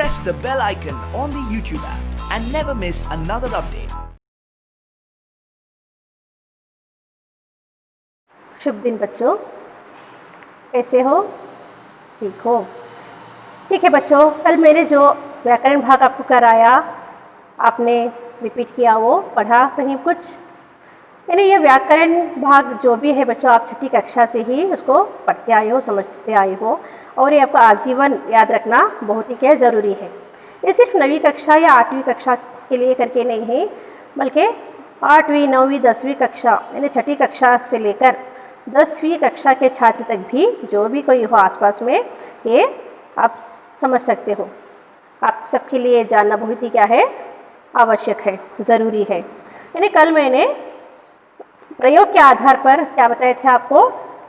press the bell icon on the YouTube app and never miss another update. शुभ दिन बच्चों, कैसे हो? ठीक हो? ठीक है बच्चों, कल मैंने जो व्याकरण भाग आपको कराया, आपने रिपीट किया, वो पढ़ा कहीं कुछ? यानी ये व्याकरण भाग जो भी है बच्चों, आप छठी कक्षा से ही उसको पढ़ते आए हो, समझते आए हो, और ये आपका आजीवन याद रखना बहुत ही क्या ज़रूरी है। ये सिर्फ 9वीं कक्षा या 8वीं कक्षा के लिए करके नहीं है, बल्कि 8वीं 9वीं 10वीं कक्षा यानी छठी कक्षा से लेकर 10वीं कक्षा के छात्र तक भी जो भी कोई हो आसपास में, ये आप समझ सकते हो। आप सबके लिए जानना बहुत ही क्या है, आवश्यक है, ज़रूरी है। यानी कल मैंने प्रयोग के आधार पर क्या बताए थे आपको?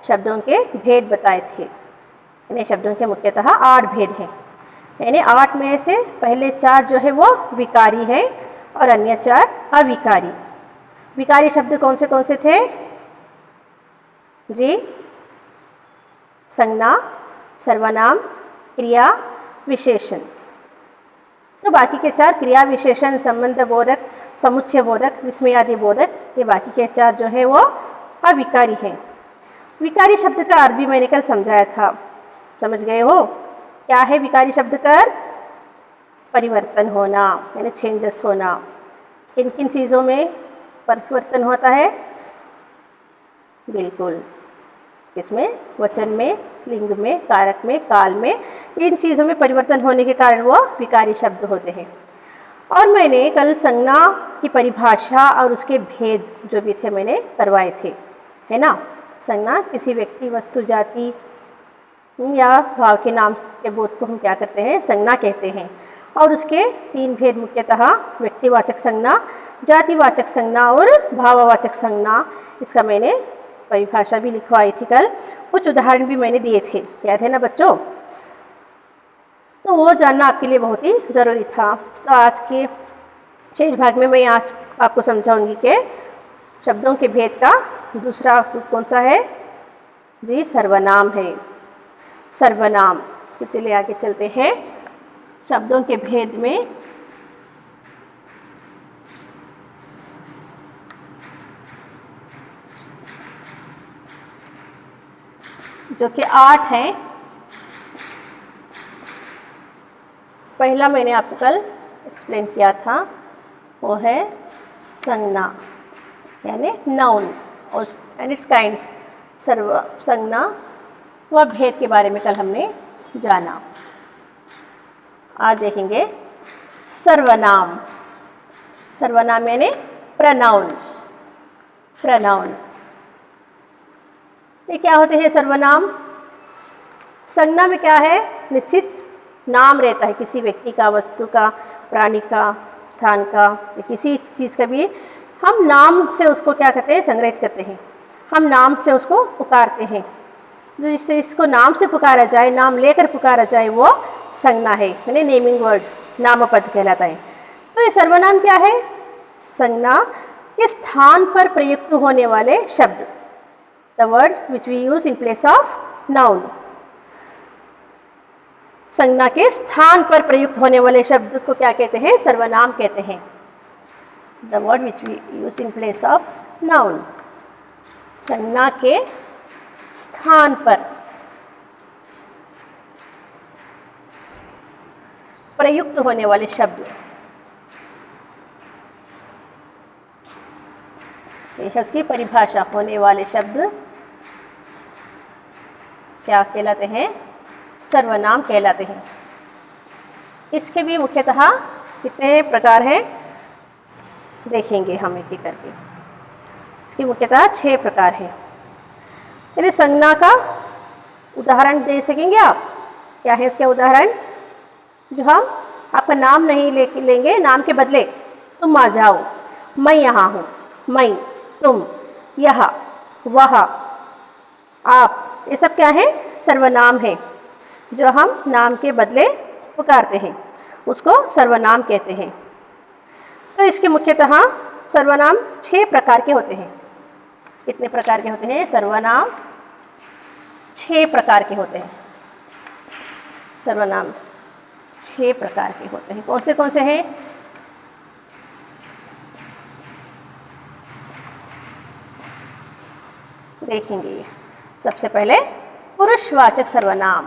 शब्दों के भेद बताए थे। यानी शब्दों के मुख्यतः 8 भेद हैं। यानी 8 में से पहले 4 जो है वो विकारी है और अन्य 4 अविकारी। विकारी शब्द कौन से थे जी? संज्ञा, सर्वनाम, क्रिया, विशेषण। तो बाकी के 4 क्रिया, विशेषण, संबंध बोधक, समुच्चय बोधक, विस्मयादि बोधक, ये बाकी के 4 जो है वो अविकारी हैं। विकारी शब्द का अर्थ भी मैंने कल समझाया था, समझ गए हो? क्या है विकारी शब्द का अर्थ? परिवर्तन होना, यानी चेंजेस होना। किन किन चीज़ों में परिवर्तन होता है? बिल्कुल, किसमें? वचन में, लिंग में, कारक में, काल में, इन चीज़ों में परिवर्तन होने के कारण वो विकारी शब्द होते हैं। और मैंने कल संज्ञा की परिभाषा और उसके भेद जो भी थे मैंने करवाए थे, है ना? संज्ञा किसी व्यक्ति, वस्तु, जाति या भाव के नाम के बोध को हम क्या करते हैं? संज्ञा कहते हैं। और उसके 3 भेद मुख्यतः व्यक्तिवाचक संज्ञा, जातिवाचक संज्ञा और भाववाचक संज्ञा। इसका मैंने परिभाषा भी लिखवाई थी कल, कुछ उदाहरण भी मैंने दिए थे, याद है ना बच्चों? तो वो जानना आपके लिए बहुत ही ज़रूरी था। तो आज के शेष भाग में मैं आज आपको समझाऊंगी कि शब्दों के भेद का दूसरा कौन सा है जी? सर्वनाम है। सर्वनाम। तो चलिए आगे चलते हैं। शब्दों के भेद में जो कि 8 हैं। पहला मैंने आपको कल एक्सप्लेन किया था, वो है संज्ञा यानी नाउन और एंड इट्स काइंड्स। संज्ञा व भेद के बारे में कल हमने जाना। आज देखेंगे सर्वनाम। सर्वनाम यानी प्रनाउन। प्रनाउन ये क्या होते हैं सर्वनाम? संज्ञा में क्या है? निश्चित नाम रहता है किसी व्यक्ति का, वस्तु का, प्राणी का, स्थान का, या किसी चीज़ का भी हम नाम से उसको क्या करते हैं? संग्रहित करते हैं। हम नाम से उसको पुकारते हैं। जो जिससे इसको नाम से पुकारा जाए, नाम लेकर पुकारा जाए, वो संज्ञा है, यानी नेमिंग वर्ड, नामपद कहलाता है। तो ये सर्वनाम क्या है? संज्ञा के स्थान पर प्रयुक्त होने वाले शब्द, the word which we use in place of noun. संज्ञा के स्थान पर प्रयुक्त होने वाले शब्द को क्या कहते हैं? सर्वनाम कहते हैं। The word which we use in place of noun. संज्ञा के स्थान पर प्रयुक्त होने वाले शब्द, ये है उसकी परिभाषा। होने वाले शब्द क्या कहलाते हैं? सर्वनाम कहलाते हैं। इसके भी मुख्यतः कितने प्रकार हैं देखेंगे हम एक एक करके। इसके मुख्यतः 6 प्रकार हैं। यानी संज्ञा का उदाहरण दे सकेंगे आप? क्या है इसका उदाहरण? जो हम आपका नाम नहीं लेंगे, नाम के बदले तुम आ जाओ, मैं यहाँ हूँ, मैं, तुम, यह, वह, आप, ये सब क्या है? सर्वनाम है। जो हम नाम के बदले पुकारते हैं उसको सर्वनाम कहते हैं। तो इसके मुख्यतः सर्वनाम 6 प्रकार के होते हैं। कितने प्रकार के होते हैं? सर्वनाम 6 प्रकार के होते हैं। सर्वनाम 6 प्रकार के होते हैं। कौन से हैं? देखेंगे। सबसे पहले पुरुषवाचक सर्वनाम।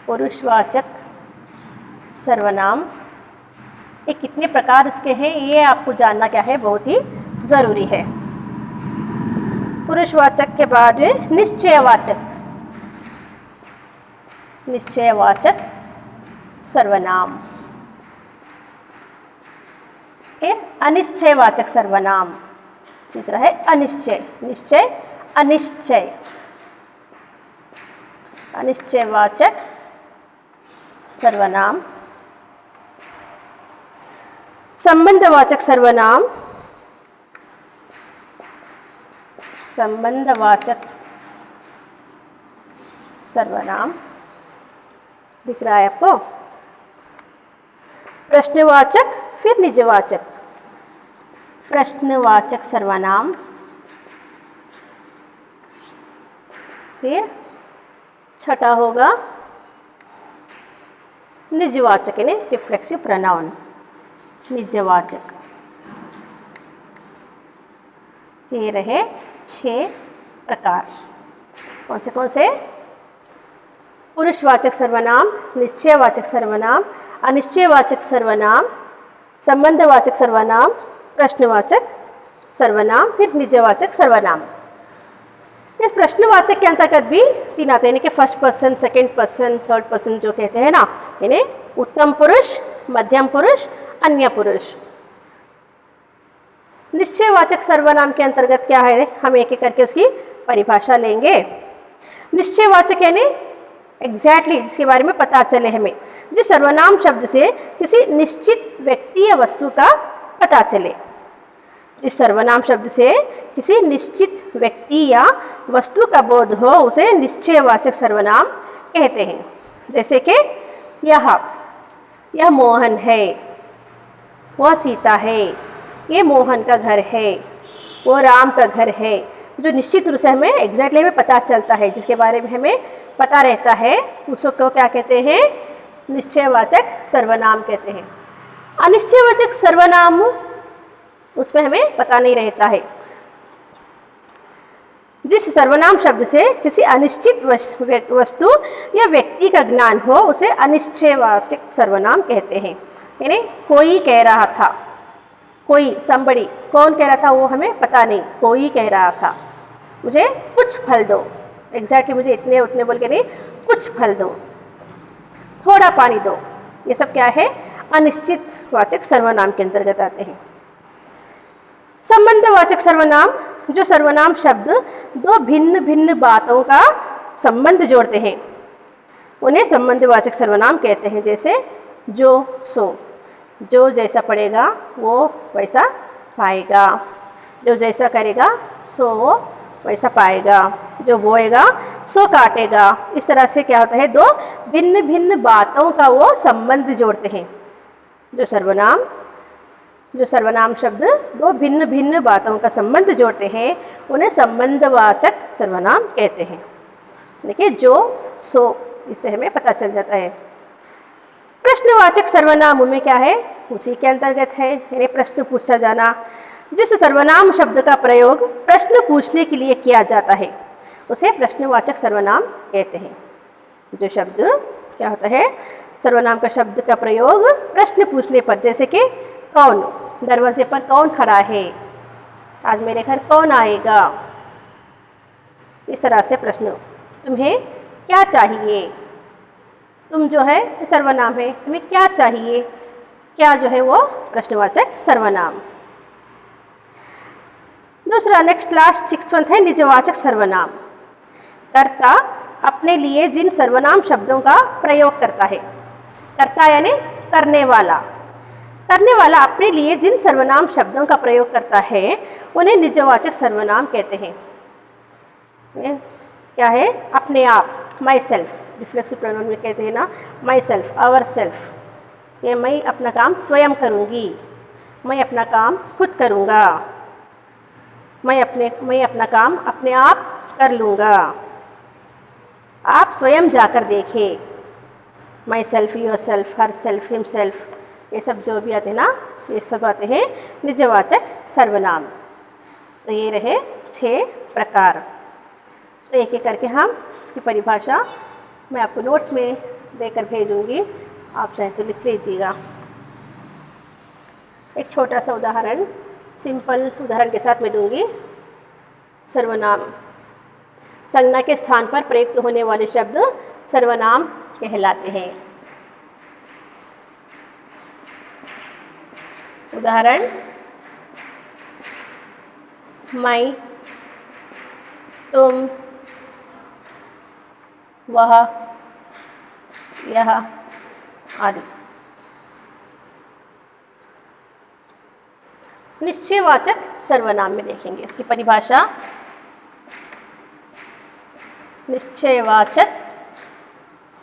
पुरुषवाचक सर्वनाम ये कितने प्रकार इसके हैं, ये आपको जानना क्या है, बहुत ही ज़रूरी है। पुरुषवाचक के बाद में निश्चयवाचक। निश्चयवाचक सर्वनाम। फिर अनिश्चयवाचक सर्वनाम। तीसरा है अनिश्चय। निश्चय, अनिश्चय। अनिश्चयवाचक सर्वनाम। संबंधवाचक सर्वनाम। संबंधवाचक सर्वनाम दिख रहा है आपको? प्रश्नवाचक, फिर निजवाचक। प्रश्नवाचक सर्वनाम, फिर छठा होगा निजवाचक यानी रिफ्लेक्सिव प्रोनाउन। निजवाचक। ये रहे 6 प्रकार। कौन से? पुरुषवाचक सर्वनाम, निश्चयवाचक सर्वनाम, अनिश्चयवाचक सर्वनाम, संबंधवाचक सर्वनाम, प्रश्नवाचक सर्वनाम, फिर निजवाचक सर्वनाम। इस प्रश्नवाचक के अंतर्गत भी 3 आते हैं, यानी कि first person, second person, third person जो कहते हैं ना, यानी उत्तम पुरुष, मध्यम पुरुष, अन्य पुरुष। निश्चयवाचक सर्वनाम के अंतर्गत क्या है, हम एक एक करके उसकी परिभाषा लेंगे। निश्चयवाचक यानी एग्जैक्टली जिसके बारे में पता चले हमें, जिस सर्वनाम शब्द से किसी निश्चित व्यक्ति या वस्तु का पता चले। जिस सर्वनाम शब्द से किसी निश्चित व्यक्ति या वस्तु का बोध हो उसे निश्चयवाचक सर्वनाम कहते हैं। जैसे कि यह मोहन है, वह सीता है, ये मोहन का घर है, वो राम का घर है। जो निश्चित रूप से हमें एग्जैक्टली हमें पता चलता है, जिसके बारे में हमें पता रहता है, उसको क्या कहते हैं? निश्चयवाचक सर्वनाम कहते हैं। अनिश्चयवाचक सर्वनाम उसमें हमें पता नहीं रहता है। जिस सर्वनाम शब्द से किसी अनिश्चित वस्तु या व्यक्ति का ज्ञान हो उसे अनिश्चयवाचक सर्वनाम कहते हैं। यानी कोई कह रहा था, कोई somebody, कौन कह रहा था वो हमें पता नहीं, कोई कह रहा था मुझे कुछ फल दो, एग्जैक्टली मुझे इतने उतने बोल के नहीं, कुछ फल दो, थोड़ा पानी दो। ये सब क्या है? अनिश्चितवाचक सर्वनाम के अंतर्गत आते हैं। संबंधवाचक सर्वनाम, जो सर्वनाम शब्द 2 भिन्न भिन्न बातों का संबंध जोड़ते हैं उन्हें संबंधवाचक सर्वनाम कहते हैं। जैसे जो सो, जो जैसा पढ़ेगा वो वैसा पाएगा, जो जैसा करेगा सो वो वैसा पाएगा, जो बोएगा सो काटेगा। इस तरह से क्या होता है? 2 भिन्न भिन्न बातों का वो संबंध जोड़ते हैं। जो सर्वनाम शब्द 2 भिन्न भिन्न बातों का संबंध जोड़ते हैं उन्हें संबंधवाचक सर्वनाम कहते हैं। देखिए जो सो, इससे हमें पता चल जाता है। प्रश्नवाचक सर्वनाम उनमें क्या है? उसी के अंतर्गत है, यानी प्रश्न पूछा जाना। जिस सर्वनाम शब्द का प्रयोग प्रश्न पूछने के लिए किया जाता है उसे प्रश्नवाचक सर्वनाम कहते हैं। जो शब्द क्या होता है? सर्वनाम का शब्द का प्रयोग प्रश्न पूछने पर, जैसे कि कौन, दरवाजे पर कौन खड़ा है, आज मेरे घर कौन आएगा। इस तरह से प्रश्न, तुम्हें क्या चाहिए, तुम जो है सर्वनाम है, तुम्हें क्या चाहिए, क्या जो है वो प्रश्नवाचक सर्वनाम। दूसरा नेक्स्ट लास्ट 6th है निजवाचक सर्वनाम। कर्ता अपने लिए जिन सर्वनाम शब्दों का प्रयोग करता है, कर्ता यानी करने वाला, करने वाला अपने लिए जिन सर्वनाम शब्दों का प्रयोग करता है उन्हें निजवाचक सर्वनाम कहते हैं। क्या है? अपने आप, माई सेल्फ, रिफ्लेक्सिव प्रोनाउन में कहते हैं ना, माई सेल्फ, आवर सेल्फ। ये मैं अपना काम स्वयं करूँगी, मैं अपना काम खुद करूँगा, मैं अपना काम अपने आप कर लूँगा। आप स्वयं जाकर देखें, my self, your self, her self, him self, ये सब जो भी आते हैं ना, ये सब आते हैं निजवाचक सर्वनाम। तो ये रहे 6 प्रकार। तो एक एक करके हम इसकी परिभाषा मैं आपको नोट्स में देकर भेजूंगी, आप चाहे तो लिख लीजिएगा। एक छोटा सा उदाहरण, सिंपल उदाहरण के साथ मैं दूंगी। सर्वनाम, संज्ञा के स्थान पर प्रयुक्त होने वाले शब्द सर्वनाम कहलाते हैं। उदाहरण, मैं, तुम, वह, यह आदि। निश्चयवाचक सर्वनाम में देखेंगे इसकी परिभाषा। निश्चयवाचक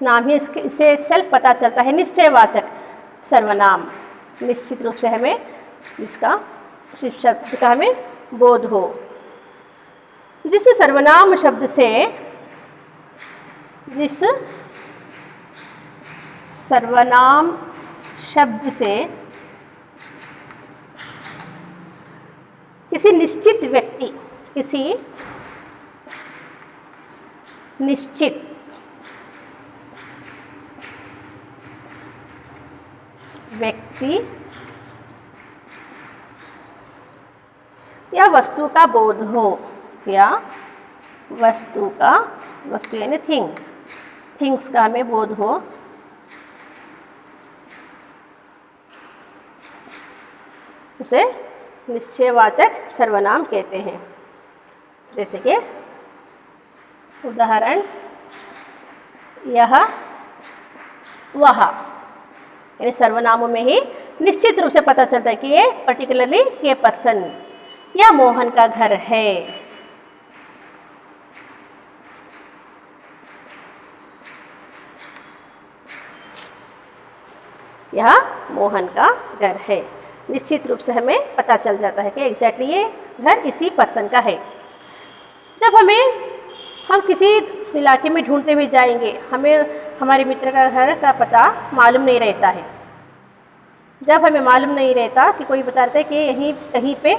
नाम ही इसे सेल्फ पता चलता है। निश्चयवाचक सर्वनाम, निश्चित रूप से हमें जिसका शब्द का हमें बोध हो। जिस सर्वनाम शब्द से किसी निश्चित व्यक्ति या वस्तु का बोध हो, या वस्तु यानी थिंग्स का हमें बोध हो, उसे निश्चयवाचक सर्वनाम कहते हैं। जैसे कि उदाहरण, यह, वह, यानी सर्वनामों में ही निश्चित रूप से पता चलता है कि ये पर्टिकुलरली ये पर्सन या मोहन का घर है। यह मोहन का घर है, निश्चित रूप से हमें पता चल जाता है कि एग्जैक्टली ये घर इसी पर्सन का है। जब हम किसी इलाके में ढूंढते हुए जाएंगे, हमें हमारे मित्र का घर का पता मालूम नहीं रहता है। जब हमें मालूम नहीं रहता कि कोई बता रहा है कि यहीं कहीं पे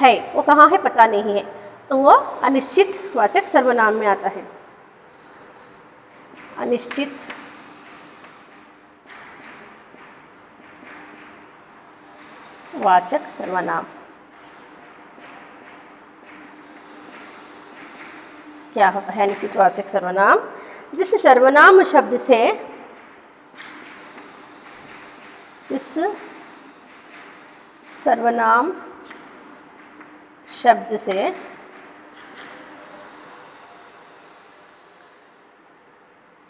है, वो कहाँ है पता नहीं है, तो वो अनिश्चित वाचक सर्वनाम में आता है। अनिश्चित वाचक सर्वनाम क्या होता है? अनिश्चित वाचक सर्वनाम, जिस सर्वनाम शब्द से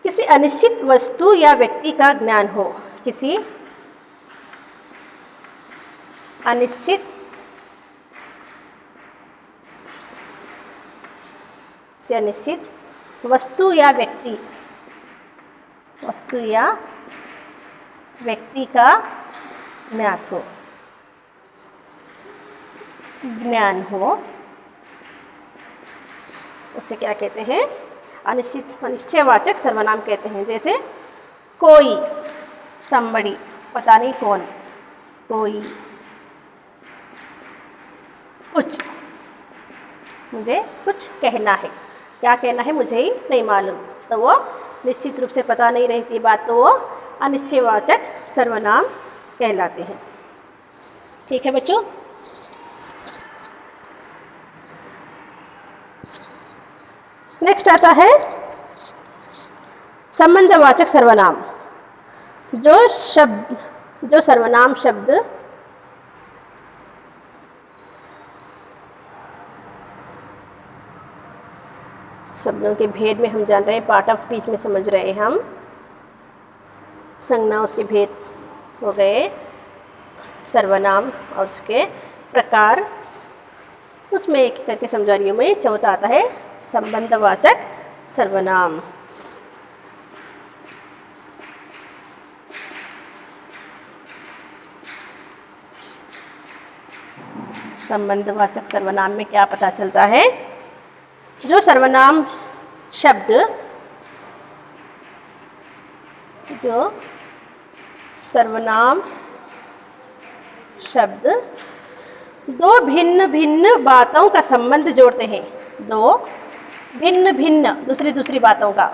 किसी अनिश्चित वस्तु या व्यक्ति का ज्ञान हो। किसी अनिश्चित वस्तु या व्यक्ति का ज्ञान हो, उसे क्या कहते हैं? अनिश्चयवाचक सर्वनाम कहते हैं। जैसे कोई, somebody, पता नहीं कौन, कोई, कुछ, मुझे कुछ कहना है, क्या कहना है मुझे ही नहीं मालूम, तो वो निश्चित रूप से पता नहीं रहती बात, तो वो अनिश्चयवाचक सर्वनाम कहलाते हैं। ठीक है बच्चों, नेक्स्ट आता है संबंधवाचक सर्वनाम। जो सर्वनाम शब्द शब्दों के भेद में हम जान रहे हैं, पार्ट ऑफ स्पीच में समझ रहे हैं हम। संज्ञा उसके भेद हो गए, सर्वनाम और उसके प्रकार, उसमें एक करके समझा रही हूँ मैं। चौथा आता है संबंधवाचक सर्वनाम। संबंधवाचक सर्वनाम में क्या पता चलता है? जो सर्वनाम शब्द जो सर्वनाम शब्द दो भिन्न भिन्न बातों का संबंध जोड़ते हैं। दो भिन्न भिन्न दूसरी दूसरी बातों का,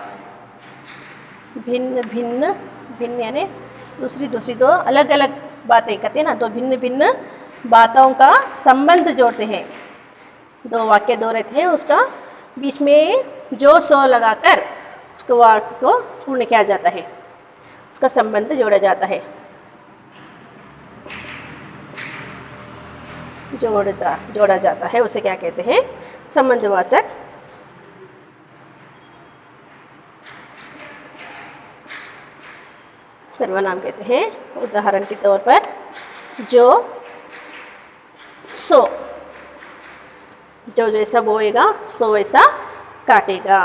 भिन्न भिन्न भिन्न यानी दूसरी दूसरी, दो अलग अलग बातें कहते हैं ना, दो भिन्न भिन्न बातों का संबंध जोड़ते हैं। दो वाक्य दो रहते हैं, उसका बीच में जो सो लगाकर उसको वाक्य को पूर्ण किया जाता है, उसका संबंध जोड़ा जाता है। जोड़ा जाता है, उसे क्या कहते हैं? संबंधवाचक सर्वनाम कहते हैं। उदाहरण के तौर पर जो सो, जो जैसा बोएगा सो वैसा काटेगा,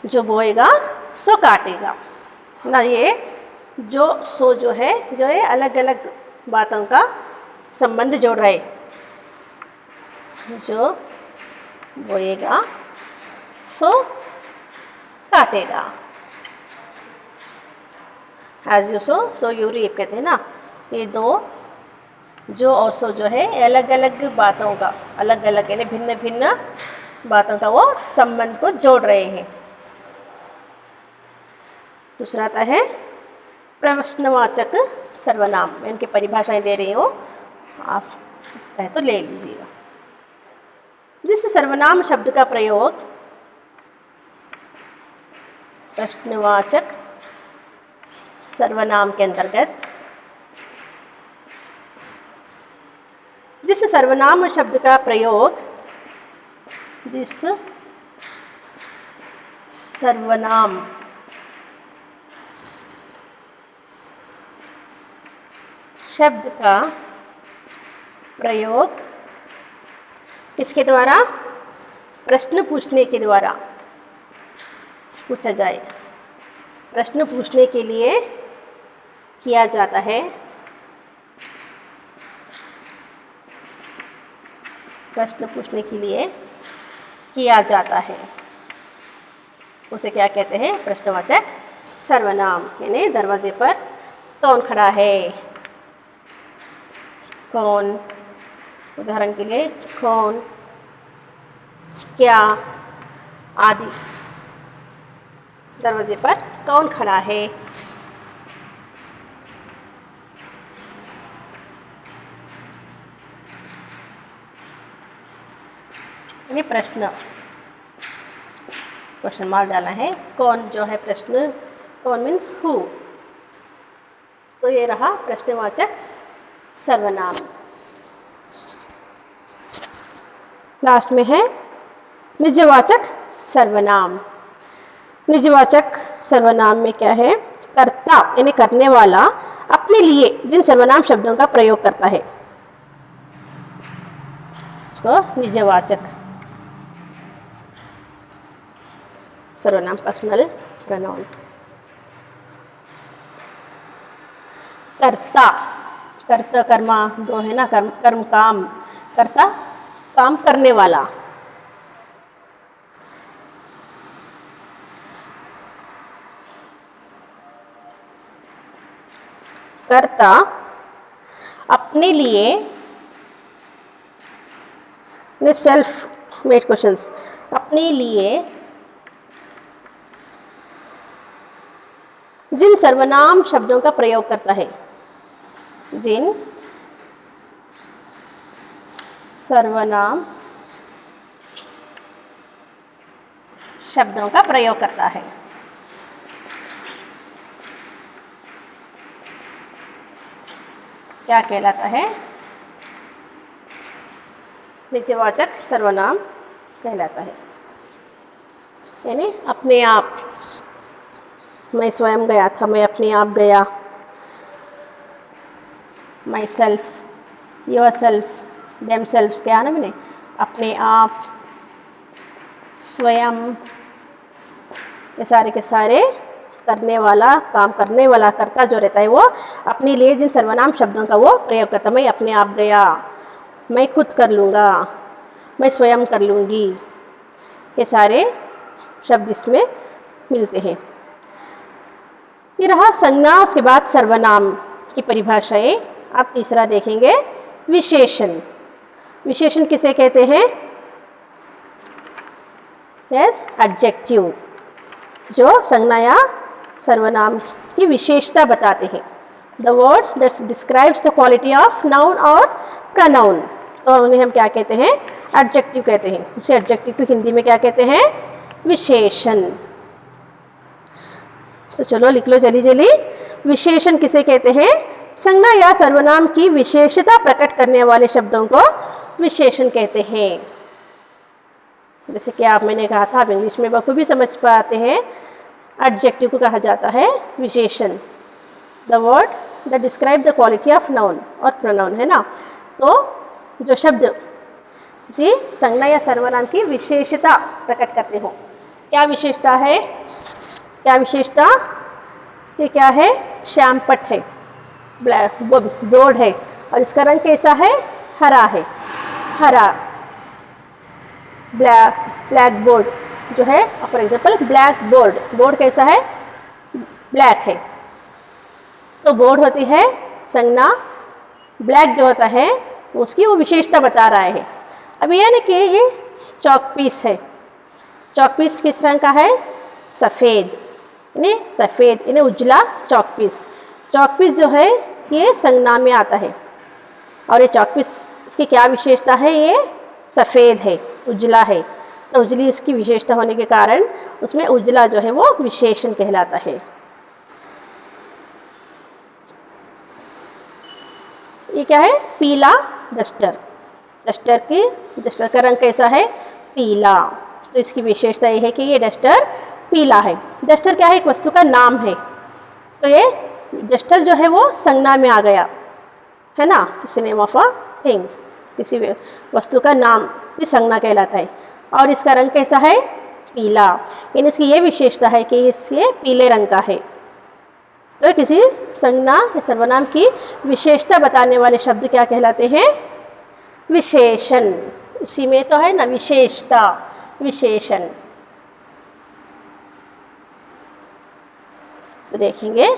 जो बोएगा सो काटेगा ना। ये जो सो जो है अलग अलग बातों का संबंध जोड़ रहे। जो बोएगा सो काटेगा, as you sow so you reap कहते हैं ना। ये दो जो और सो जो है अलग अलग बातों का, अलग अलग यानी भिन्न भिन्न बातों का वो संबंध को जोड़ रहे हैं। दूसरा आता है प्रश्नवाचक सर्वनाम। मैं इनकी परिभाषाएं दे रही हूँ, आप चाहे तो ले लीजिएगा। जिस सर्वनाम शब्द का प्रयोग प्रश्नवाचक सर्वनाम के अंतर्गत, जिस सर्वनाम शब्द का प्रयोग, जिस सर्वनाम शब्द का प्रयोग किसके द्वारा? प्रश्न पूछने के द्वारा पूछा जाए, प्रश्न पूछने के लिए किया जाता है। प्रश्न पूछने के लिए किया जाता है, उसे क्या कहते हैं? प्रश्नवाचक सर्वनाम। यानी दरवाजे पर कौन खड़ा है, कौन, उदाहरण के लिए कौन, क्या आदि। दरवाजे पर कौन खड़ा है? ये प्रश्न, क्वेश्चन मार्क डाला है। कौन जो है प्रश्न, कौन मीन्स हु, तो ये रहा प्रश्नवाचक सर्वनाम। लास्ट में है निजवाचक सर्वनाम। निजवाचक सर्वनाम में क्या है? कर्ता यानी करने वाला अपने लिए जिन सर्वनाम शब्दों का प्रयोग करता है उसको निजवाचक सर्वनाम, पर्सनल प्रोनाउन। कर्ता, कर्ता कर्मा दो है ना, कर्म काम, कर्ता काम करने वाला। कर्ता अपने लिए, सेल्फ मेड क्वेश्चंस, अपने लिए जिन सर्वनाम शब्दों का प्रयोग करता है, जिन सर्वनाम शब्दों का प्रयोग करता है, क्या कहलाता है? निजवाचक सर्वनाम कहलाता है। यानी अपने आप, मैं स्वयं गया था, मैं अपने आप गया, myself, yourself, themselves, क्या ना मैंने, अपने आप, स्वयं, ये सारे के सारे करने वाला, काम करने वाला, कर्ता जो रहता है वो अपने लिए जिन सर्वनाम शब्दों का वो प्रयोग करता है। मैं अपने आप गया, मैं खुद कर लूँगा, मैं स्वयं कर लूँगी, ये सारे शब्द इसमें मिलते हैं। ये रहा संज्ञा, उसके बाद सर्वनाम की परिभाषाएं। अब तीसरा देखेंगे विशेषण। विशेषण किसे कहते हैं? यस, एडजेक्टिव, जो संज्ञा या सर्वनाम की विशेषता बताते हैं। The words that describes the quality of noun और प्रनाउन, तो उन्हें हम क्या कहते हैं? एडजेक्टिव कहते हैं। उसे एडजेक्टिव को हिंदी में क्या कहते हैं? विशेषण। तो चलो लिख लो जल्दी जल्दी। विशेषण किसे कहते हैं? संज्ञा या सर्वनाम की विशेषता प्रकट करने वाले शब्दों को विशेषण कहते हैं। जैसे कि मैंने कहा था, आप इंग्लिश में बखूबी समझ पाते हैं। एडजेक्टिव को कहा जाता है विशेषण। The word that describe the quality of noun और प्रोनाउन, है ना। तो जो शब्द जी संज्ञा या सर्वनाम की विशेषता प्रकट करते हो, क्या विशेषता है? क्या विशेषता? ये क्या है? श्यामपट है, ब्लैक बोर्ड है, और इसका रंग कैसा है? हरा है। हरा ब्लैक बोर्ड जो है, for example black board, board कैसा है? ब्लैक है। तो बोर्ड होती है संज्ञा, ब्लैक जो होता है उसकी वो विशेषता बता रहा है। अब यह ना कि ये चॉक पीस है। चॉक पीस किस रंग का है? सफ़ेद, इन्हें सफ़ेद, इन्हें उजला चॉक पीस। चॉक पीस जो है ये संज्ञा में आता है, और ये चॉक पीस इसकी क्या विशेषता है? ये सफ़ेद है, उजला है। तो उजली उसकी विशेषता होने के कारण उसमें उजला जो है वो विशेषण कहलाता है। ये क्या है? पीला डस्टर। डस्टर का रंग कैसा है? पीला। तो इसकी विशेषता ये है कि ये डस्टर पीला है। डस्टर क्या है? एक वस्तु का नाम है। तो ये डस्टर जो है वो संज्ञा में आ गया, है ना। It's name of a thing, किसी वस्तु का नाम भी संज्ञा कहलाता है। और इसका रंग कैसा है? पीला। यानी इसकी ये विशेषता है कि ये पीले रंग का है। तो किसी संज्ञा या सर्वनाम की विशेषता बताने वाले शब्द क्या कहलाते हैं? विशेषण। उसी में तो है ना विशेषता, विशेषण। तो देखेंगे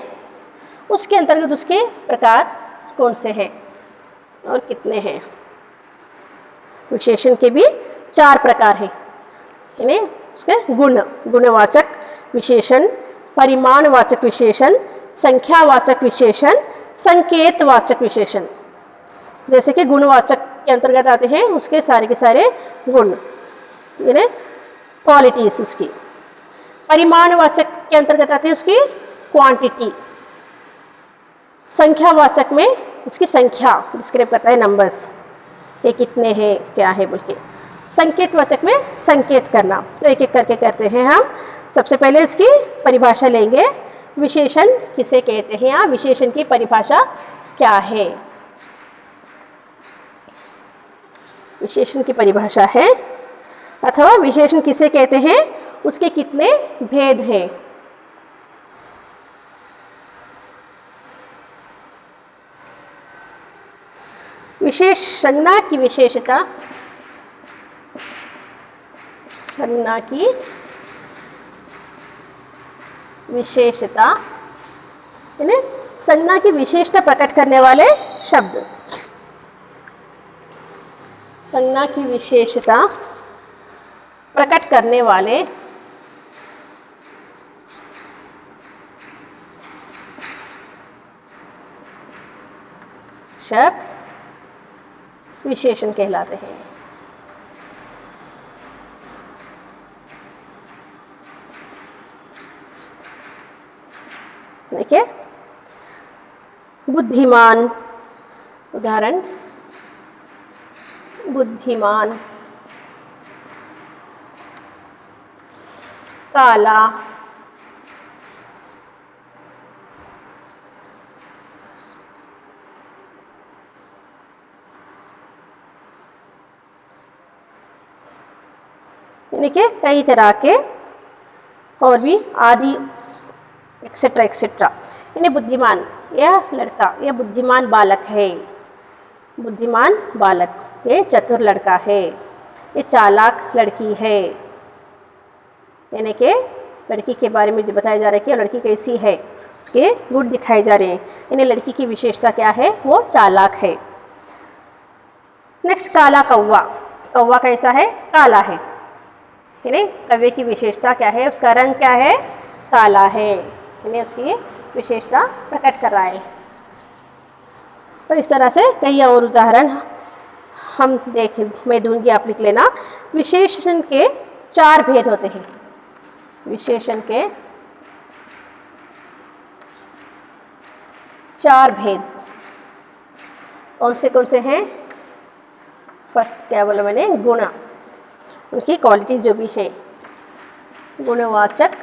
उसके अंतर्गत उसके प्रकार कौन से हैं और कितने हैं। विशेषण के भी 4 प्रकार हैं। इन्हें उसके गुणवाचक विशेषण, परिमाणवाचक विशेषण, संख्यावाचक विशेषण, संकेतवाचक विशेषण। जैसे कि गुणवाचक के अंतर्गत आते हैं उसके सारे के सारे गुण, यानी क्वालिटीज उसकी। परिमाणवाचक के अंतर्गत आते हैं उसकी क्वांटिटी। संख्यावाचक में उसकी संख्या डिस्क्राइब करता है, नंबर्स के कितने हैं, क्या है बोल के। संकेतवाचक में संकेत करना। तो एक एक करके करते हैं हम। सबसे पहले इसकी परिभाषा लेंगे। विशेषण किसे कहते हैं या विशेषण की परिभाषा क्या है? विशेषण की परिभाषा है, अथवा विशेषण किसे कहते हैं, उसके कितने भेद हैं। विशेष संज्ञा की विशेषता, संज्ञा की विशेषता यानी संज्ञा की विशेषता प्रकट करने वाले शब्द। संज्ञा की विशेषता प्रकट करने वाले शब्द विशेषण कहलाते हैं। देखिए, बुद्धिमान, उदाहरण बुद्धिमान। काला, देखिए कई तरह के और भी आदि एक्सेट्रा एक्सेट्रा। यानी बुद्धिमान, यह लड़का, यह बुद्धिमान बालक है। बुद्धिमान बालक, ये चतुर लड़का है। ये चालाक लड़की है। यानी कि लड़की के बारे में जो बताया जा रहा है कि लड़की कैसी है, उसके गुण दिखाए जा रहे हैं। इन्हें लड़की की विशेषता क्या है, वो चालाक है। नेक्स्ट काला कौवा। कौवा कैसा है, काला है। इन्हें कौवे की विशेषता क्या है, उसका रंग क्या है, काला है। इन्हें उसकी विशेषता प्रकट कर रहा है। तो इस तरह से कई और उदाहरण हम मैं दूंगी, आप लिख लेना। विशेषण के 4 भेद होते हैं। विशेषण के 4 भेद कौन से हैं? फर्स्ट क्या बोला मैंने, गुण, उनकी क्वालिटीज जो भी है, गुणवाचक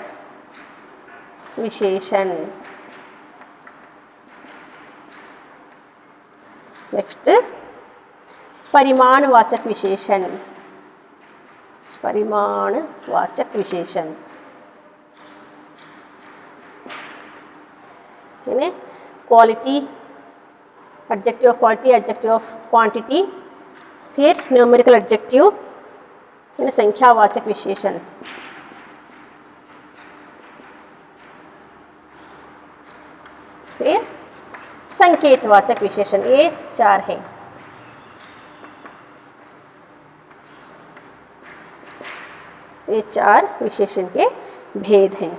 विशेषण। नेक्स्ट परिमाणवाचक विशेषण। परिमाणवाचक विशेषण यानी quality, adjective of quality, adjective of quantity, फिर न्यूमेरिकल एडजेक्टिव यानी संख्यावाचक विशेषण। फिर संकेतवाचक विशेषण। ये 4 है। ये 4 विशेषण के भेद हैं।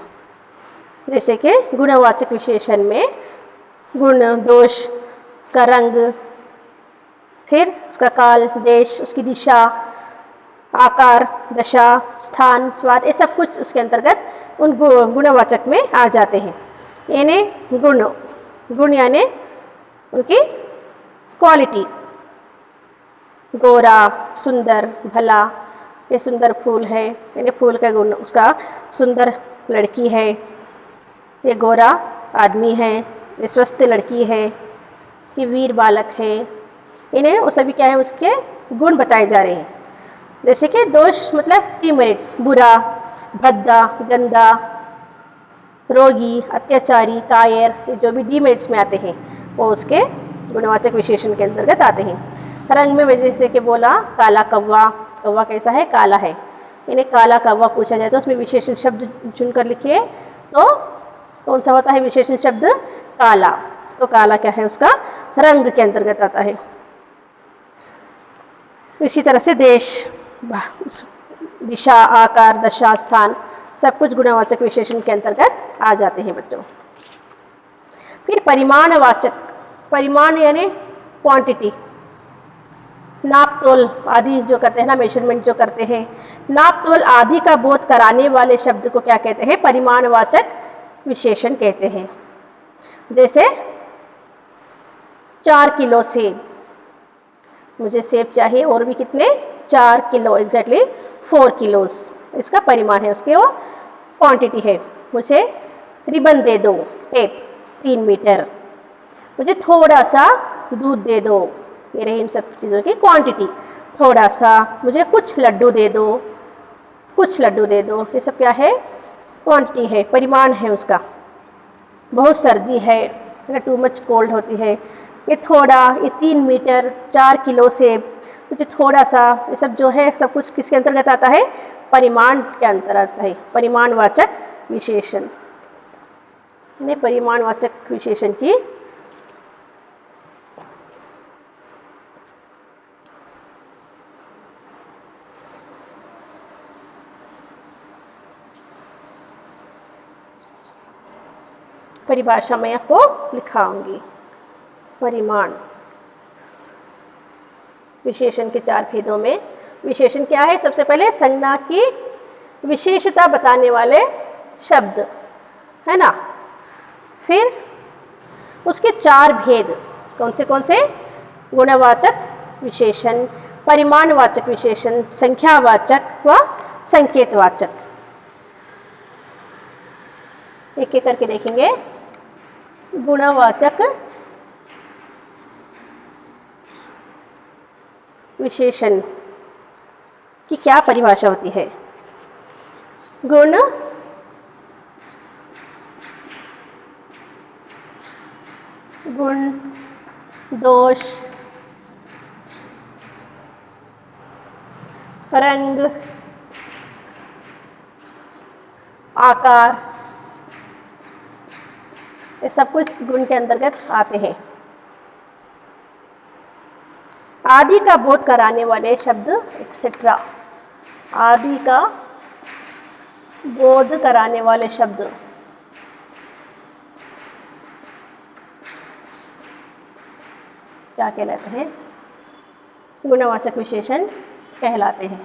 जैसे कि गुणवाचक विशेषण में गुण, दोष, उसका रंग, फिर उसका काल, देश, उसकी दिशा, आकार, दशा, स्थान, स्वाद, ये सब कुछ उसके अंतर्गत उन गुणवाचक में आ जाते हैं। यानी गुण यानी उनकी क्वालिटी, गोरा, सुंदर, भला, ये सुंदर फूल है, यानी फूल का गुण, उसका सुंदर लड़की है, ये गोरा आदमी है, ये स्वस्थ लड़की है, ये वीर बालक है। इन्हें वो सभी क्या है, उसके गुण बताए जा रहे हैं। जैसे कि दोष मतलब डिमेरिट्स, बुरा, भद्दा, गंदा, रोगी, अत्याचारी, कायर, ये जो भी डिमेरिट्स में आते हैं वो उसके गुणवाचक विशेषण के अंतर्गत आते हैं। रंग में जैसे कि बोला काला कौवा, कौवा कैसा है, काला है। इन्हें काला कौवा पूछा जाए तो उसमें विशेषण शब्द चुनकर लिखिए, तो कौन सा होता है विशेषण शब्द, काला। तो काला क्या है, उसका रंग के अंतर्गत आता है। इसी तरह से देश, दिशा, आकार, दशा, स्थान, सब कुछ गुणवाचक विशेषण के अंतर्गत आ जाते हैं बच्चों। फिर परिमाणवाचक, परिमाण यानी क्वांटिटी, नाप तोल आदि जो करते हैं ना, मेजरमेंट जो करते हैं, नाप तोल आदि का बोध कराने वाले शब्द को क्या कहते हैं, परिमाणवाचक विशेषण कहते हैं। जैसे 4 किलो सेब, मुझे सेब चाहिए और भी कितने, 4 किलो, एग्जैक्टली 4 किलोस, इसका परिमाण है, उसके वो क्वांटिटी है। मुझे रिबन दे दो, टेप 3 मीटर, मुझे थोड़ा सा दूध दे दो, ये रही इन सब चीज़ों की क्वांटिटी। थोड़ा सा, मुझे कुछ लड्डू दे दो, कुछ लड्डू दे दो, ये सब क्या है, क्वांटिटी है, परिमाण है उसका। बहुत सर्दी है, टू मच कोल्ड होती है, ये थोड़ा, ये 3 मीटर, 4 किलो सेब, मुझे थोड़ा सा, ये सब जो है सब कुछ किसके अंतर्गत आता है, परिमाण के अंतर्गत आता है। परिमाणवाचक विशेषण, यानी परिमाणवाचक विशेषण की परिभाषा मैं आपको लिखाऊंगी। परिमाण विशेषण के 4 भेदों में, विशेषण क्या है, सबसे पहले संज्ञा की विशेषता बताने वाले शब्द है ना। फिर उसके 4 भेद कौन से, गुणवाचक विशेषण, परिमाणवाचक विशेषण, संख्यावाचक व संकेतवाचक। एक एक करके देखेंगे। गुणवाचक विशेषण की क्या परिभाषा होती है। गुण दोष, रंग, आकार, ये सब कुछ गुण के अंतर्गत आते हैं। आदि का बोध कराने वाले शब्द एक्सेट्रा, आदि का बोध कराने वाले शब्द क्या कहलाते हैं? गुणवाचक विशेषण कहलाते हैं।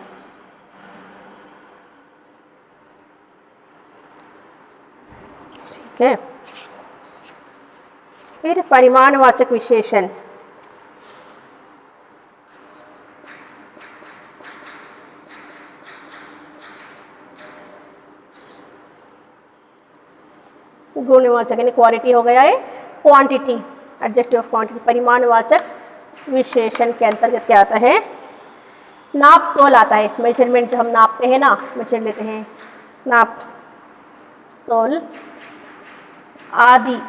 ठीक है, फिर परिमाणवाचक विशेषण। गुणवाचक यानी क्वालिटी हो गया है, क्वांटिटी, एडजेक्टिव ऑफ क्वांटिटी। परिमाणवाचक विशेषण के अंतर्गत क्या आता है? नाप तोल आता है, मेजरमेंट, जो हम नापते हैं ना, मेजर लेते हैं, नाप तोल आदि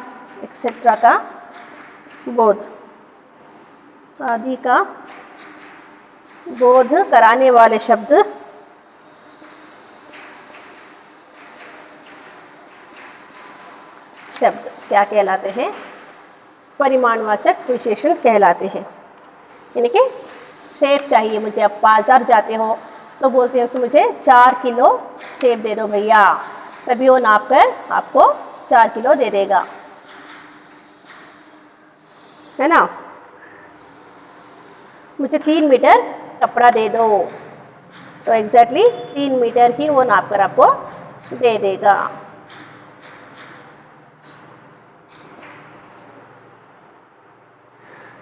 एक्सेट्रा का बोध, आदि का बोध कराने वाले शब्द क्या कहलाते हैं? परिमाणवाचक विशेषण कहलाते हैं। यानी कि सेब चाहिए मुझे, आप बाज़ार जाते हो तो बोलते हो कि मुझे 4 किलो सेब दे दो भैया, तभी वो नाप कर आपको 4 किलो दे देगा, है ना। मुझे 3 मीटर कपड़ा दे दो, तो एग्जैक्टली 3 मीटर ही वो नाप कर आपको दे देगा।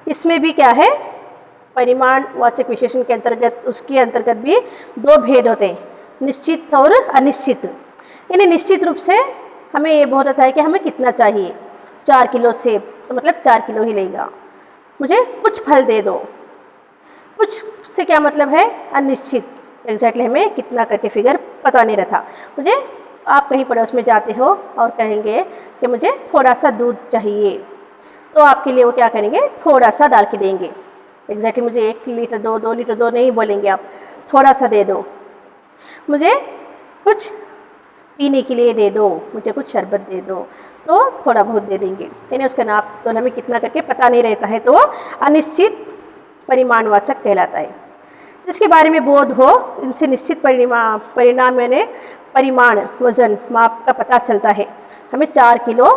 इसमें भी क्या है? परिमाणवाचक विशेषण के अंतर्गत, उसके अंतर्गत भी 2 भेद होते हैं, निश्चित और अनिश्चित। यानी निश्चित रूप से हमें ये बोध होता है कि हमें कितना चाहिए, 4 किलो सेब, तो मतलब 4 किलो ही लेगा। मुझे कुछ फल दे दो, कुछ से क्या मतलब है? अनिश्चित, एग्जैक्टली हमें कितना करके फिगर पता नहीं रहता। मुझे, आप कहीं पड़ोस में जाते हो और कहेंगे कि मुझे थोड़ा सा दूध चाहिए, तो आपके लिए वो क्या करेंगे? थोड़ा सा डाल के देंगे। एग्जैक्टली मुझे 1 लीटर दो, 2 लीटर दो नहीं बोलेंगे आप, थोड़ा सा दे दो। मुझे कुछ पीने के लिए दे दो, मुझे कुछ शरबत दे दो, तो थोड़ा बहुत दे देंगे। यानी उसका नाप तो हमें कितना करके पता नहीं रहता है, तो अनिश्चित परिमाणवाचक कहलाता है। जिसके बारे में बोध हो, इनसे निश्चित परिणाम यानी परिमाण, वजन, माप का पता चलता है। हमें 4 किलो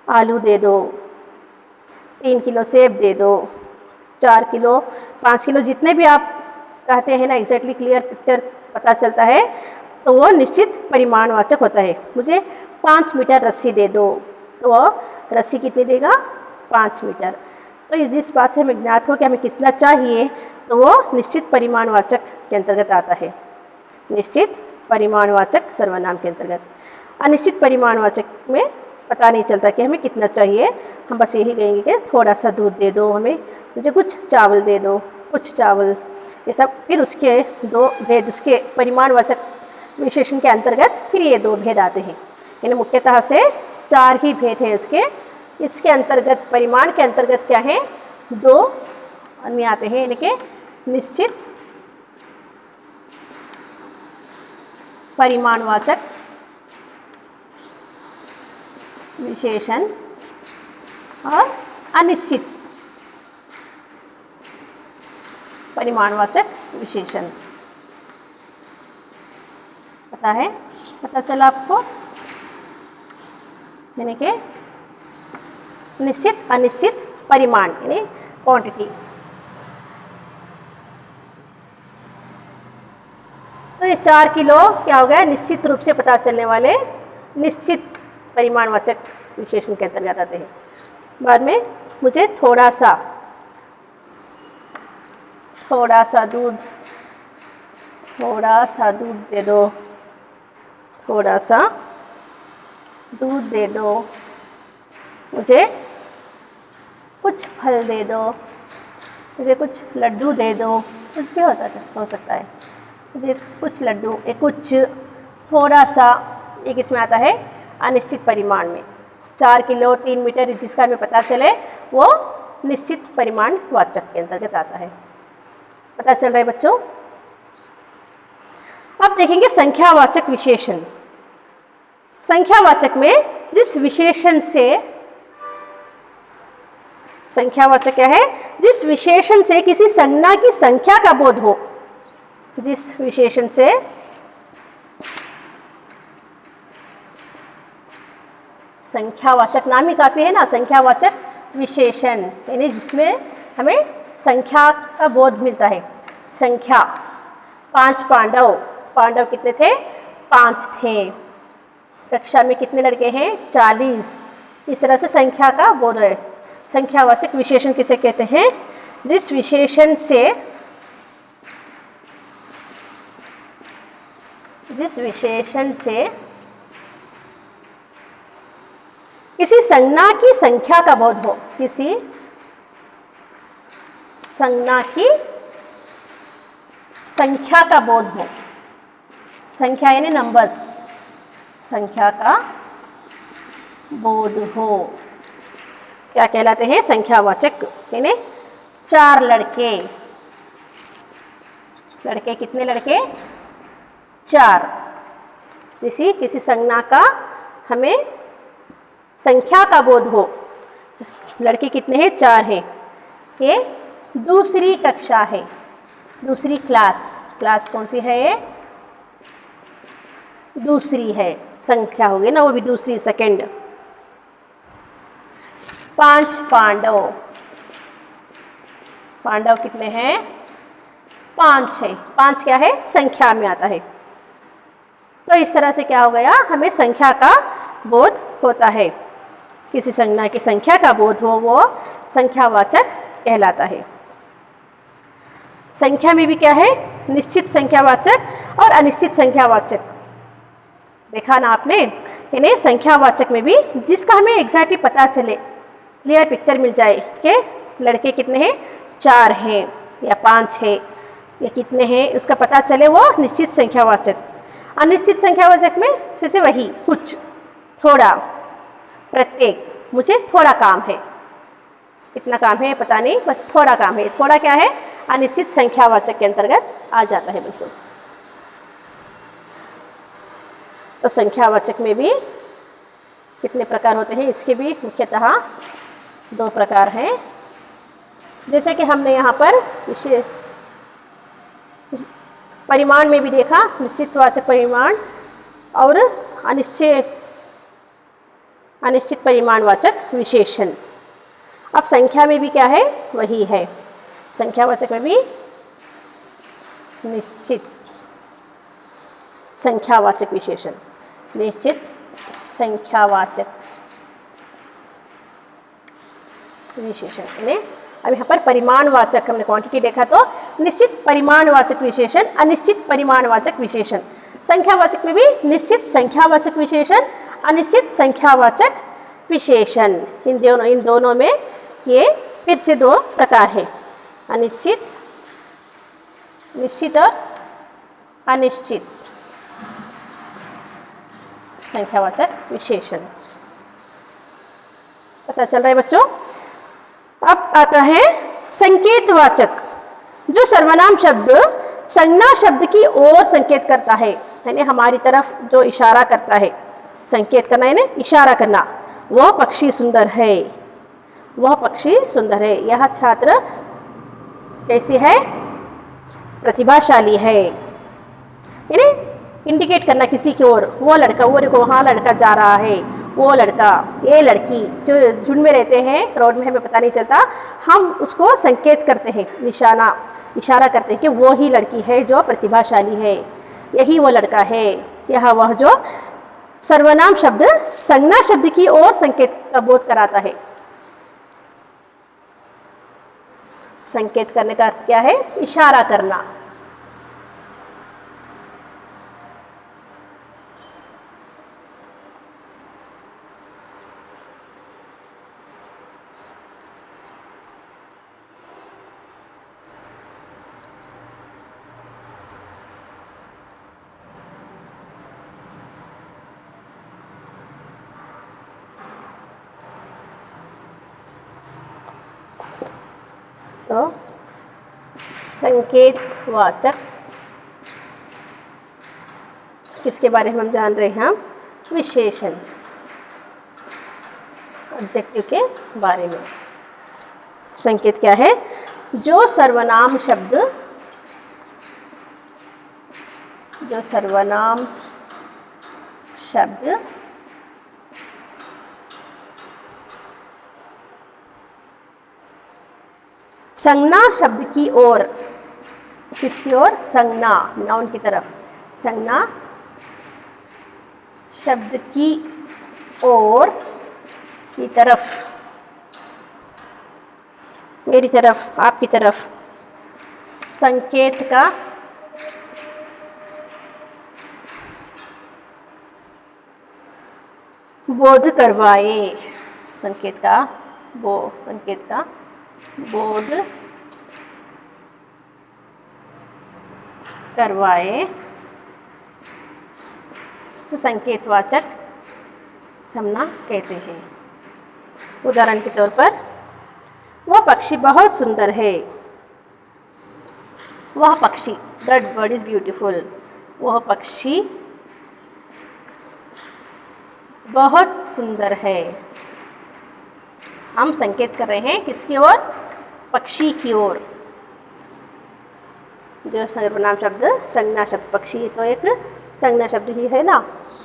आलू दे दो, 3 किलो सेब दे दो, 4 किलो, 5 किलो, जितने भी आप कहते हैं ना, एग्जैक्टली क्लियर पिक्चर पता चलता है, तो वो निश्चित परिमाणवाचक होता है। मुझे 5 मीटर रस्सी दे दो, तो वो रस्सी कितनी देगा? 5 मीटर। तो जिस बात से हमें ज्ञात हो कि हमें कितना चाहिए, तो वो निश्चित परिमाणवाचक के अंतर्गत आता है, निश्चित परिमाणवाचक सर्वनाम के अंतर्गत। अनिश्चित परिमाणवाचक में पता नहीं चलता कि हमें कितना चाहिए, हम बस यही कहेंगे कि थोड़ा सा दूध दे दो हमें, मुझे कुछ चावल दे दो, कुछ चावल, ये सब। फिर उसके 2 भेद, उसके परिमाणवाचक विशेषण के अंतर्गत फिर ये 2 भेद आते हैं। यानी मुख्यतः से 4 ही भेद हैं उसके। इसके अंतर्गत, परिमाण के अंतर्गत क्या है? 2 अन्य आते हैं, यानी कि निश्चित परिमाणवाचक विशेषण और अनिश्चित परिमाणवाचक विशेषण। पता है? पता चला आपको? यानी कि निश्चित, अनिश्चित, परिमाण यानी क्वांटिटी। तो ये 4 किलो क्या हो गया? निश्चित रूप से पता चलने वाले निश्चित परिमाणवाचक विशेषण के अंतर्गत आते हैं। बाद में मुझे थोड़ा सा दूध, थोड़ा सा दूध दे दो, थोड़ा सा दूध दे दो। मुझे कुछ फल दे दो, मुझे कुछ लड्डू दे दो, कुछ भी हो सकता है। मुझे कुछ लड्डू, कुछ, थोड़ा सा, एक इसमें आता है अनिश्चित परिमाण में। 4 किलो, 3 मीटर, जिसका हमें पता चले वो निश्चित परिमाणवाचक के अंतर्गत आता है। पता चल रहा है बच्चों? अब देखेंगे संख्यावाचक विशेषण। संख्यावाचक में जिस विशेषण से संख्यावाचक क्या है? जिस विशेषण से किसी संज्ञा की संख्या का बोध हो, जिस विशेषण से संख्यावाचक नाम ही काफ़ी है ना, संख्यावाचक विशेषण, यानी जिसमें हमें संख्या का बोध मिलता है। संख्या, 5 पांडव, पांडव कितने थे? 5 थे। कक्षा में कितने लड़के हैं? 40। इस तरह से संख्या का बोध है। संख्यावाचक विशेषण किसे कहते हैं? जिस विशेषण से किसी संज्ञा की संख्या का बोध हो, किसी संज्ञा की संख्या का बोध हो। संख्या यानी नंबर्स, संख्या का बोध हो, क्या कहलाते हैं? संख्यावाचक। यानी 4 लड़के, लड़के कितने लड़के? 4। किसी संज्ञा का हमें संख्या का बोध हो। लड़के कितने हैं? 4 हैं। ये दूसरी कक्षा है, दूसरी क्लास। क्लास कौन सी है? ये दूसरी है, संख्या होगी ना, वो भी दूसरी, सेकंड। 5 पांडव, पांडव कितने हैं? 5 है। 5 क्या है? संख्या में आता है। तो इस तरह से क्या हो गया? हमें संख्या का बोध होता है। किसी संज्ञा की संख्या का बोध हो, वो संख्यावाचक कहलाता है। संख्या में भी क्या है? निश्चित संख्यावाचक और अनिश्चित संख्यावाचक। देखा ना आपने? यानी संख्यावाचक में भी जिसका हमें एग्जैक्टली पता चले, क्लियर पिक्चर मिल जाए कि लड़के कितने हैं? 4 हैं या 5 है या कितने हैं, उसका पता चले, वो निश्चित संख्यावाचक। अनिश्चित संख्यावाचक में जैसे वही कुछ, थोड़ा, प्रत्येक, मुझे थोड़ा काम है, कितना काम है पता नहीं, बस थोड़ा काम है। थोड़ा क्या है? अनिश्चित संख्यावाचक के अंतर्गत आ जाता है बच्चों। तो संख्यावाचक में भी कितने प्रकार होते हैं? इसके भी मुख्यतः 2 प्रकार हैं। जैसे कि हमने यहाँ पर विशेष परिमाण में भी देखा, निश्चितवाचक परिमाण और अनिश्चित परिमाणवाचक विशेषण। अब संख्या में भी क्या है? वही है। संख्यावाचक में भी निश्चित संख्यावाचक विशेषण, निश्चित संख्यावाचक विशेषण। यानी अब यहाँ पर परिमाणवाचक हमने क्वांटिटी देखा, तो निश्चित परिमाणवाचक विशेषण, अनिश्चित परिमाणवाचक विशेषण। संख्यावाचक में भी निश्चित संख्यावाचक विशेषण, अनिश्चित संख्यावाचक विशेषण। इन दोनों में ये फिर से 2 प्रकार है, अनिश्चित, निश्चित और अनिश्चित संख्यावाचक विशेषण। पता चल रहा है बच्चों? अब आता है संकेतवाचक, जो सर्वनाम शब्द संज्ञा शब्द की ओर संकेत करता है, यानी हमारी तरफ जो इशारा करता है। संकेत करना यानी इशारा करना। वह पक्षी सुंदर है, वह पक्षी सुंदर है। यह छात्र कैसी है? प्रतिभाशाली है। यानी इंडिकेट करना किसी की ओर, वो लड़का, वो देखो वहाँ लड़का जा रहा है, वो लड़का, ये लड़की। जो झुंड में रहते हैं, क्राउड में, हमें पता नहीं चलता, हम उसको संकेत करते हैं, इशारा करते हैं कि वो ही लड़की है जो प्रतिभाशाली है, यही वो लड़का है। यह वह जो सर्वनाम शब्द संज्ञा शब्द की ओर संकेत का बोध कराता है। संकेत करने का अर्थ क्या है? इशारा करना। तो संकेतवाचक किसके बारे में हम जान रहे हैं? हम विशेषण, ऑब्जेक्टिव के बारे में। संकेत क्या है? जो सर्वनाम शब्द संज्ञा शब्द की ओर, किसकी ओर? संज्ञा, नाउन की तरफ, संज्ञा शब्द की ओर, की तरफ, मेरी तरफ, आपकी तरफ संकेत का बोध करवाए, संकेत का बोध करवाए, तो संकेतवाचक संज्ञा कहते हैं। उदाहरण के तौर पर, वह पक्षी बहुत सुंदर है। वह पक्षी, दैट बर्ड इज ब्यूटीफुल। वह पक्षी बहुत सुंदर है। हम संकेत कर रहे हैं किसकी ओर? पक्षी की ओर। जो सर्वनाम शब्द, संज्ञा शब्द, पक्षी तो एक संज्ञा शब्द ही है ना,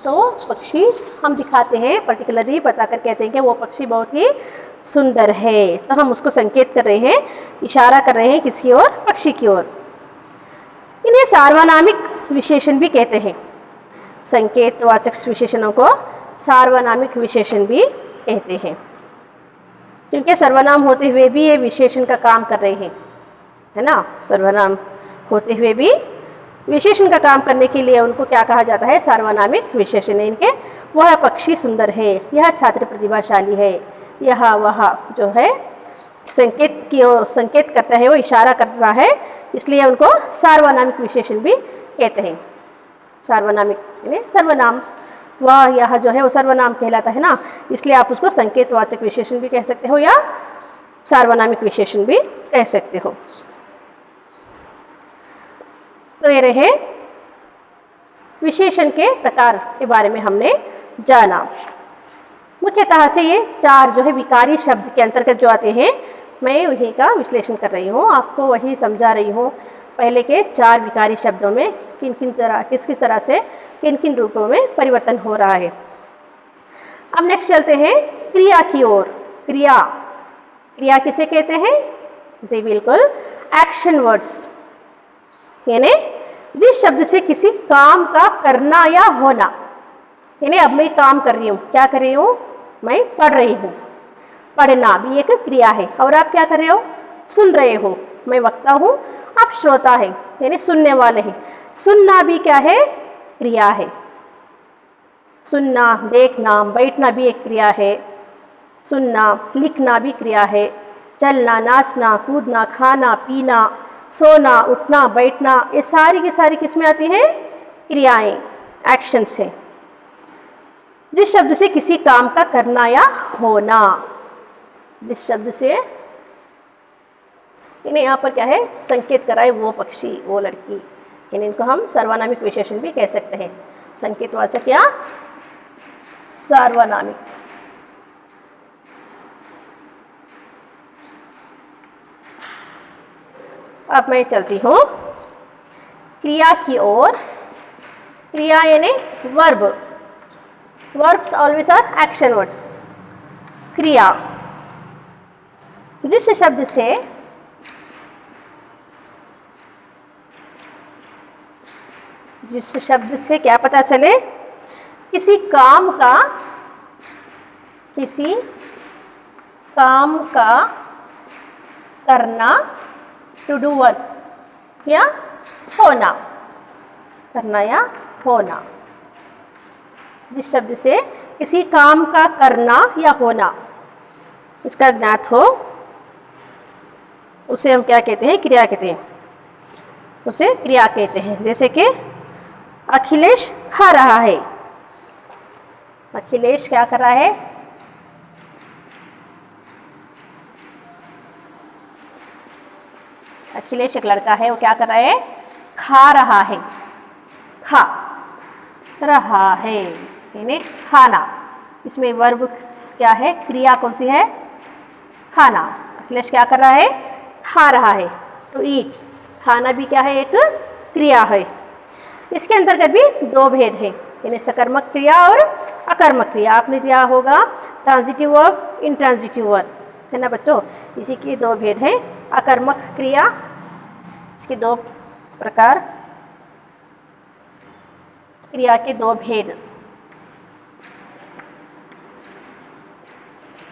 तो पक्षी हम दिखाते हैं, पर्टिकुलरली बताकर कहते हैं कि वो पक्षी बहुत ही सुंदर है, तो हम उसको संकेत कर रहे हैं, इशारा कर रहे हैं किसकी ओर? पक्षी की ओर। इन्हें सार्वनामिक विशेषण भी कहते हैं। संकेतवाचक विशेषणों को सार्वनामिक विशेषण भी कहते हैं, क्योंकि सर्वनाम होते हुए भी ये विशेषण का काम कर रहे हैं, है ना। सर्वनाम होते हुए भी विशेषण का काम करने के लिए उनको क्या कहा जाता है? सार्वनामिक विशेषण है इनके। वह पक्षी सुंदर है, यह छात्र प्रतिभाशाली है, यह वह जो है संकेत की ओर संकेत करता है, वो इशारा करता है, इसलिए उनको सार्वनामिक विशेषण भी कहते हैं। सार्वनामिक यानी सर्वनाम, वह यह जो है वो सर्वनाम कहलाता है ना, इसलिए आप उसको संकेतवाचक विशेषण भी कह सकते हो या सार्वनामिक विशेषण भी कह सकते हो। तो ये रहे विशेषण के प्रकार के बारे में हमने जाना। मुख्यतः से ये 4 जो है विकारी शब्द के अंतर्गत जो आते हैं, मैं उन्हीं का विश्लेषण कर रही हूँ, आपको वही समझा रही हूँ। पहले के 4 विकारी शब्दों में किस किस तरह से किन किन रूपों में परिवर्तन हो रहा है। अब नेक्स्ट चलते हैं क्रिया की ओर। क्रिया किसे कहते हैं? जी बिल्कुल, एक्शन वर्ड्स, यानी जिस शब्द से किसी काम का करना या होना, यानी अब मैं काम कर रही हूँ, क्या कर रही हूँ? मैं पढ़ रही हूँ। पढ़ना भी एक क्रिया है, और आप क्या कर रहे हो? सुन रहे हो। मैं वक्ता हूँ, आप श्रोता है, यानी सुनने वाले हैं। सुनना भी क्या है? क्रिया है। सुनना, देखना, बैठना भी एक क्रिया है। सुनना, लिखना भी क्रिया है। चलना, नाचना, कूदना, खाना, पीना, सोना, उठना, बैठना, ये सारी की सारी किस में आती हैं? क्रियाएं, एक्शंस हैं। जिस शब्द से किसी काम का करना या होना, जिस शब्द से, इन्हें यहाँ पर क्या है? संकेत कराए वो पक्षी, वो लड़की, इनको हम सार्वनामिक विशेषण भी कह सकते हैं। संकेतवाचक या सार्वनामिक। अब मैं चलती हूँ क्रिया की ओर। क्रिया यानी verb, verbs always are action words. क्रिया, जिस शब्द से क्या पता चले? किसी काम का करना, टू डू वर्क, या होना, करना या होना। जिस शब्द से किसी काम का करना या होना इसका ज्ञात हो, उसे हम क्या कहते हैं? क्रिया कहते हैं। उसे क्रिया कहते हैं। जैसे कि अखिलेश खा रहा है। अखिलेश क्या कर रहा है? अखिलेश एक लड़का है, वो क्या कर रहा है? खा रहा है। खा रहा है यानी खाना। इसमें वर्ब क्या है? क्रिया कौन सी है? खाना। क्लेश क्या कर रहा है? खा रहा है। टू ईट, खाना भी क्या है? एक क्रिया है। इसके अंतर्गत भी दो भेद हैं, यानी सकर्मक क्रिया और अकर्मक क्रिया। आपने दिया होगा ट्रांजिटिव वर्ब, इंट्रांजिटिव वर्ब, है ना बच्चों। इसी के दो भेद हैं, अकर्मक क्रिया, इसके दो प्रकार, क्रिया के दो भेद।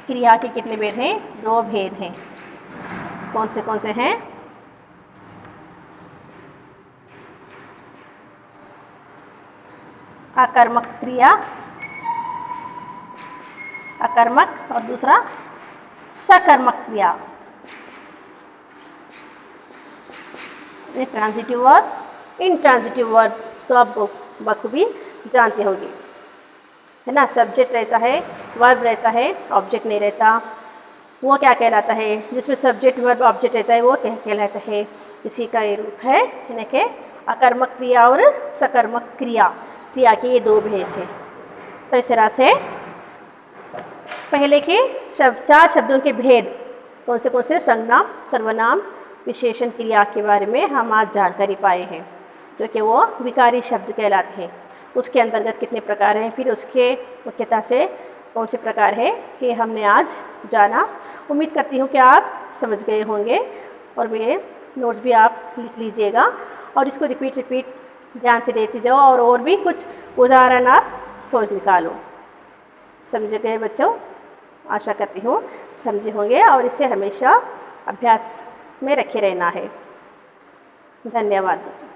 क्रिया के कितने भेद हैं? दो भेद हैं। कौन से हैं? अकर्मक क्रिया, अकर्मक, और दूसरा सकर्मक क्रिया। ट्रांजिटिव वर्ब, इंट्रांजिटिव वर्ब तो आप बखूबी जानते होंगे, है ना। सब्जेक्ट रहता है, वर्ब रहता है, ऑब्जेक्ट नहीं रहता। वो क्या कहलाता है? जिसमें सब्जेक्ट वर्ब ऑब्जेक्ट रहता है वो क्या कहलाता है? इसी का ये रूप है, यानी कि अकर्मक क्रिया और सकर्मक क्रिया। क्रिया के ये दो भेद हैं। तो इस तरह से पहले के चार शब्दों के भेद कौन से संज्ञा, सर्वनाम, विशेषण, क्रिया के बारे में हम आज जानकारी पाए हैं, जो कि वो विकारी शब्द कहलाते हैं। उसके अंतर्गत कितने प्रकार हैं, फिर उसके मुख्यता से कौन से प्रकार है, ये हमने आज जाना। उम्मीद करती हूँ कि आप समझ गए होंगे और मेरे नोट्स भी आप लिख लीजिएगा और इसको रिपीट ध्यान से देते जाओ और भी कुछ उदाहरण आप खोज निकालो। समझ गए बच्चों? आशा करती हूँ समझे होंगे और इसे हमेशा अभ्यास में रखे रहना है। धन्यवाद बच्चों।